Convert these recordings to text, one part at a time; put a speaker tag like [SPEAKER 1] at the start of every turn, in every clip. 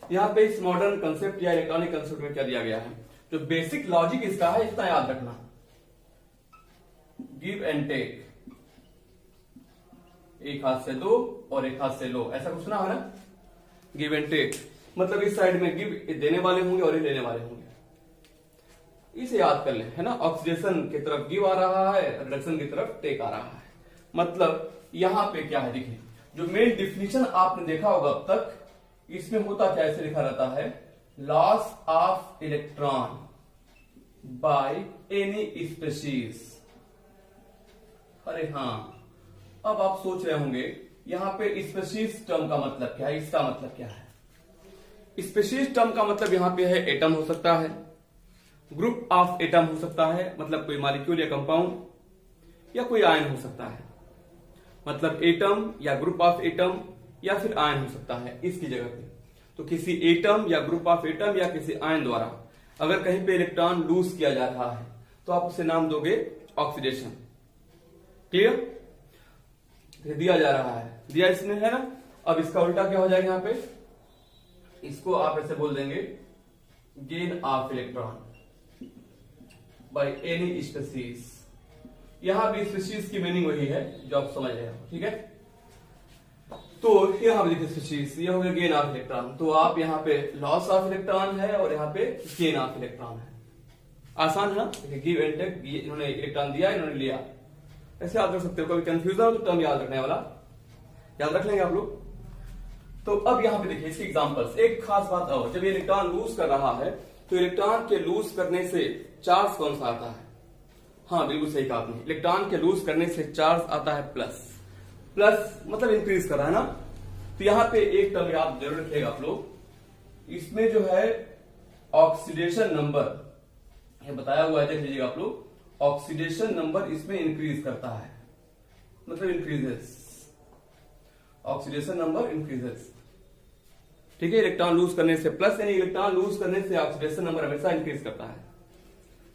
[SPEAKER 1] यहाँ पे इस मॉडर्न कंसेप्ट या इलेक्ट्रॉनिक कंसेप्ट में क्या दिया गया है, जो बेसिक लॉजिक इसका है इतना याद रखना, गिव एंड टेक, एक हाथ से दो और एक हाथ से लो, ऐसा कुछ ना हो ना, गिव एंड टेक मतलब इस साइड में गिव देने वाले होंगे और ये लेने वाले होंगे, इसे याद कर ले, है ना। ऑक्सीडेशन की तरफ गिव आ रहा है, रिडक्शन की तरफ टेक आ रहा है। मतलब यहां पे क्या है देखिए, जो मेन डिफिनीशन आपने देखा होगा अब तक, इसमें होता क्या, ऐसे लिखा रहता है loss of electron by any species. अरे हाँ, अब आप सोच रहे होंगे यहां पे स्पीशीज टर्म का मतलब क्या है, इसका मतलब क्या है। स्पीशीज टर्म का मतलब यहां पे है एटम हो सकता है, ग्रुप ऑफ एटम हो सकता है, मतलब कोई मॉलिक्यूल या कंपाउंड, या कोई आयन हो सकता है, मतलब एटम या ग्रुप ऑफ एटम या फिर आयन हो सकता है इसकी जगह पे। तो किसी एटम या ग्रुप ऑफ एटम या किसी आयन द्वारा अगर कहीं पे इलेक्ट्रॉन लूज किया जा रहा है तो आप उसे नाम दोगे ऑक्सीडेशन। क्लियर, दिया जा रहा है, दिया इसमें है ना। अब इसका उल्टा क्या हो जाएगा, यहां पे इसको आप ऐसे बोल देंगे gain of electron by any species. यहां भी स्पीशीज की मीनिंग वही है जो आप समझ रहे हो, ठीक है। तो यहां पे देखिए स्पीशीज, ये हो गया गेन ऑफ इलेक्ट्रॉन, तो आप यहाँ पे लॉस ऑफ इलेक्ट्रॉन है और यहाँ पे गेन ऑफ इलेक्ट्रॉन है। आसान है ना, गिव एंड टेक, इन्होंने इलेक्ट्रॉन दिया, इन्होंने लिया, ऐसे याद रख सकते हो। कभी कंफ्यूजन हो तो टर्म याद रखने वाला याद रख लेंगे आप लोग। तो अब यहाँ पे देखिए इसके एग्जांपल्स, एक खास बात और, जब ये इलेक्ट्रॉन लूज कर रहा है तो इलेक्ट्रॉन के लूज करने से चार्ज कौन सा आता है, हाँ बिल्कुल सही कहा आपने, इलेक्ट्रॉन के लूज करने से चार्ज आता है प्लस। प्लस मतलब इंक्रीज कर रहा है ना। तो यहां पे एक टर्म याद जरूर रखिएगा आप लोग, इसमें जो है ऑक्सीडेशन नंबर, ये बताया हुआ है, देख लीजिएगा आप लोग, ऑक्सीडेशन नंबर इसमें इंक्रीज करता है, मतलब इंक्रीजेस, ऑक्सीडेशन नंबर इंक्रीजेस, ठीक है। इलेक्ट्रॉन लूज करने से प्लस, यानी इलेक्ट्रॉन लूज करने से ऑक्सीडेशन नंबर हमेशा इंक्रीज करता है।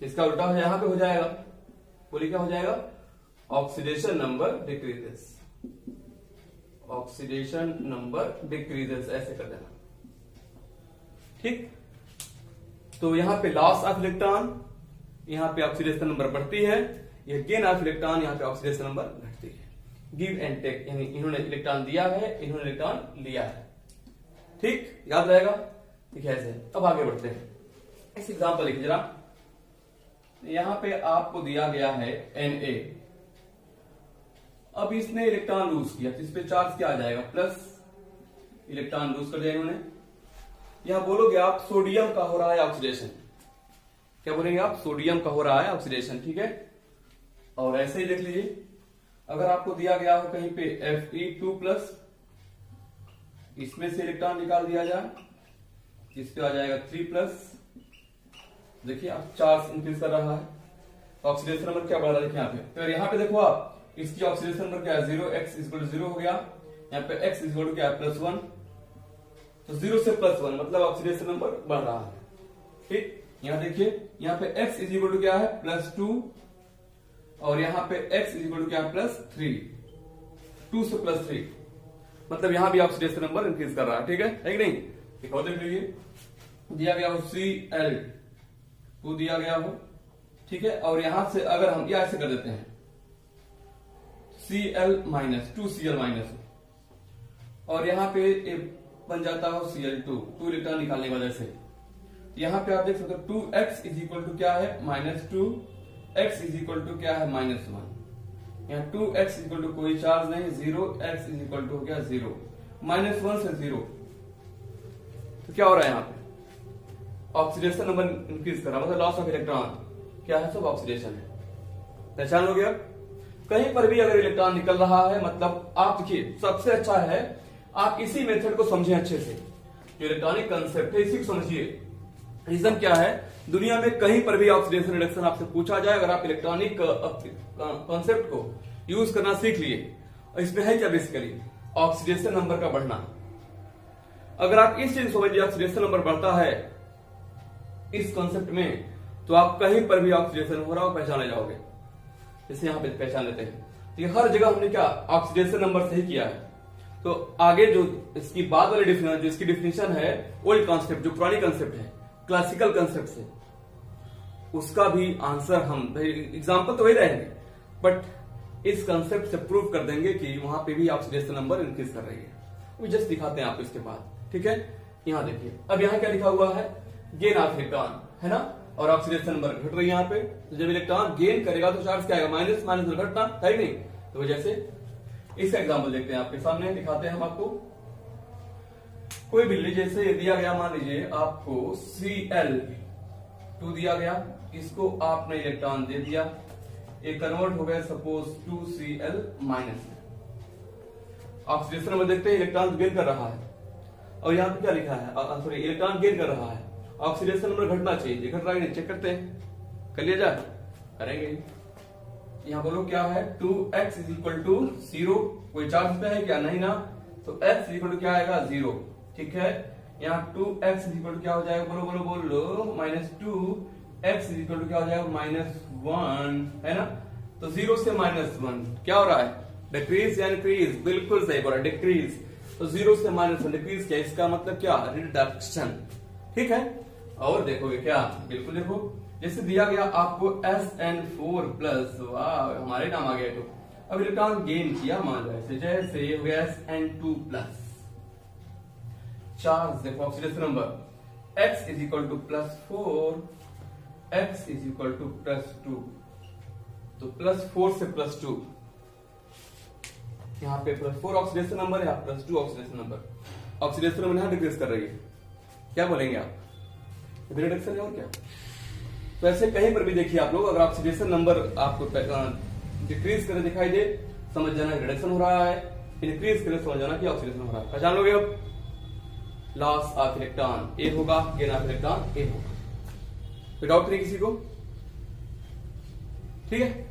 [SPEAKER 1] इसका उल्टा हो यहां पे हो जाएगा, बोलिए क्या हो जाएगा, oxidation number decreases, oxidation number decreases, ऐसे कर देना, ठीक। तो यहां पे लॉस ऑफ इलेक्ट्रॉन, यहां पे ऑक्सीडेशन नंबर बढ़ती है, यह गेन ऑफ इलेक्ट्रॉन, यहां पे ऑक्सीडेशन नंबर घटती है। गिव एंड टेक, यानी इन्होंने इलेक्ट्रॉन दिया है, इन्होंने इलेक्ट्रॉन लिया है, ठीक, याद रहेगा। ठीक है, ऐसे। अब आगे बढ़ते हैं, इस एग्जांपल लिखिए जरा। यहां पे आपको दिया गया है Na, अब इसने इलेक्ट्रॉन लूज किया तो इस पे चार्ज क्या आ जाएगा, प्लस, इलेक्ट्रॉन लूज कर दिया इन्होंने। यहां बोलोगे आप सोडियम का हो रहा है ऑक्सीडेशन, क्या बोलेंगे आप, सोडियम का हो रहा है ऑक्सीडेशन, ठीक है। और ऐसे ही लिख लीजिए, अगर आपको दिया गया हो कहीं पे Fe2+, इसमें से इलेक्ट्रॉन निकाल दिया जाए, इस पे आ जाएगा 3+, देखिए आप चार्ज इंक्रीज कर रहा है, ऑक्सीडेशन नंबर क्या बढ़ रहा है, देखिए यहाँ पे। तो यहाँ पे देखो आप, इसकी ऑक्सीडेशन नंबर क्या है, 0, x = 0 हो गया, यहाँ पे x = क्या है, +1, तो 0 से +1 मतलब ऑक्सीडेशन नंबर बढ़ रहा है, ठीक। यहाँ देखिए, यहाँ पे x = क्या है, +2, और यहाँ पे x = क्या है, +3, 2 से +3, मतलब यहां भी ऑक्सीडेशन नंबर इंक्रीज कर रहा है, ठीक है कि नहीं। एक और देख लीजिए, दिया गया हो Cl2 दिया गया हो, ठीक है, और यहां से अगर हम या ऐसे कर देते हैं Cl- 2Cl-, और यहां पे बन जाता हो Cl2, 2 इलेक्ट्रॉन निकालने की वजह से। यहां पे आप देख सकते हो 2x = क्या है, -2, x = क्या है, -1, यहाँ 2x = कोई चार्ज नहीं, 0, x = हो गया 0, -1 से 0, तो क्या हो रहा है यहाँ पे, ऑक्सीडेशन नंबर इंक्रीज कर रहा है, मतलब लॉस ऑफ इलेक्ट्रॉन क्या है, सब ऑक्सीडेशन है। पहचान हो गया। कहीं पर भी अगर इलेक्ट्रॉन निकल रहा है, मतलब आप देखिए सबसे अच्छा है आप इसी मेथड को समझें अच्छे से, जो इलेक्ट्रॉनिक कंसेप्ट है इसी को समझिए। रीजन क्या है, दुनिया में कहीं पर भी ऑक्सीडेशन रिडक्शन आपसे पूछा जाए, अगर आप इलेक्ट्रॉनिक कॉन्सेप्ट को यूज करना सीख लिए, इसमें है क्या बेसिकली, ऑक्सीडेशन नंबर का बढ़ना। अगर आप इस चीज समझिए ऑक्सीडेशन नंबर बढ़ता है इस कॉन्सेप्ट में, तो आप कहीं पर भी ऑक्सीडेशन हो रहा हो पहचाने जाओगे। जैसे यहां पे पहचान लेते हैं, तो ये हर जगह हमने क्या ऑक्सीडेशन नंबर से ही किया है। तो आगे जो इसकी बाद वाली डिफिनेशन, जो इसकी डिफिनेशन है ओल्ड कॉन्सेप्ट, जो पुरानी कॉन्सेप्ट है, क्लासिकल कॉन्सेप्ट से, उसका भी आंसर हम एग्जाम्पल तो वही रहेंगे, बट इस कॉन्सेप्ट से प्रूव कर देंगे कि वहां पे भी ऑक्सीडेशन नंबर इंक्रीज कर रही है। वो जस्ट दिखाते हैं आपको इसके बाद, ठीक है। यहाँ देखिए, अब यहाँ क्या लिखा हुआ है, गेन ऑफ इलेक्ट्रॉन, है ना, और ऑक्सीडेशन नंबर घट रही है यहाँ पे। तो जब इलेक्ट्रॉन गेन करेगा तो चार्ज क्या आएगा, माइनस माइनस घटना है कि नहीं। तो वजह से इसका एग्जाम्पल देखते हैं, आपके सामने दिखाते हैं हम आपको। कोई भी जैसे दिया गया, मान लीजिए आपको Cl2 दिया गया, इसको आपने इलेक्ट्रॉन दे दिया, ये कन्वर्ट हो गया सपोज 2Cl माइनस में। ऑक्सीडेशन नंबर देखते हैं, इलेक्ट्रॉन गेन कर रहा है, और यहाँ पे क्या लिखा है, सॉरी इलेक्ट्रॉन गेन कर रहा है, ऑक्सीडेशन नंबर घटना चाहिए, घट रहा है नहीं, चेक करते हैं, कर लिया जाए, करेंगे। यहाँ बोलो क्या है, 2x इज इक्वल टू 0, कोई चार्ज पे है क्या, नहीं ना, तो x इज इक्वल टू क्या आएगा 0, ठीक है। यहाँ 2x इज इक्वल टू क्या हो जाएगा, बोलो बोलो बोलो, -2x इज इक्वल टू क्या हो जाएगा, -1, है ना। तो 0 से -1 क्या हो रहा है, डिक्रीज या इंक्रीज, बिल्कुल सही बोला, डिक्रीज। तो 0 से -1 डिक्रीज क्या, इसका मतलब क्या, रिडक्शन, ठीक है। और देखोगे क्या, बिल्कुल देखो, जैसे दिया गया आपको SN4+, वाह हमारे नाम आ गया। तो अब इलेक्ट्रॉन गेन किया, मान लो ऐसे, जैसे ये हो गया SN2+, चार्ज देखो, oxidation number x is equal to +4, x is equal to +2, तो +4 से +2, यहाँ पे +4 ऑक्सीडेशन नंबर है, यहाँ +2 ऑक्सीडेशन नंबर, ऑक्सीडेशन नंबर यहाँ डिक्रीज कर रही है, क्या बोलेंगे आप, रिडक्शन है और क्या। तो ऐसे कहीं पर भी देखिए आप लोग, अगर ऑक्सीडेशन नंबर आपको डिक्रीज करे दिखाई दे, समझ जाना रिडक्शन हो रहा है, इंक्रीज करे समझ जाना कि ऑक्सीडेशन हो रहा है। पहचान लोगे अब, लॉस ऑफ इलेक्ट्रॉन ए होगा, गेन ऑफ इलेक्ट्रॉन ए होगा। कोई डाउट नहीं किसी को, ठीक है।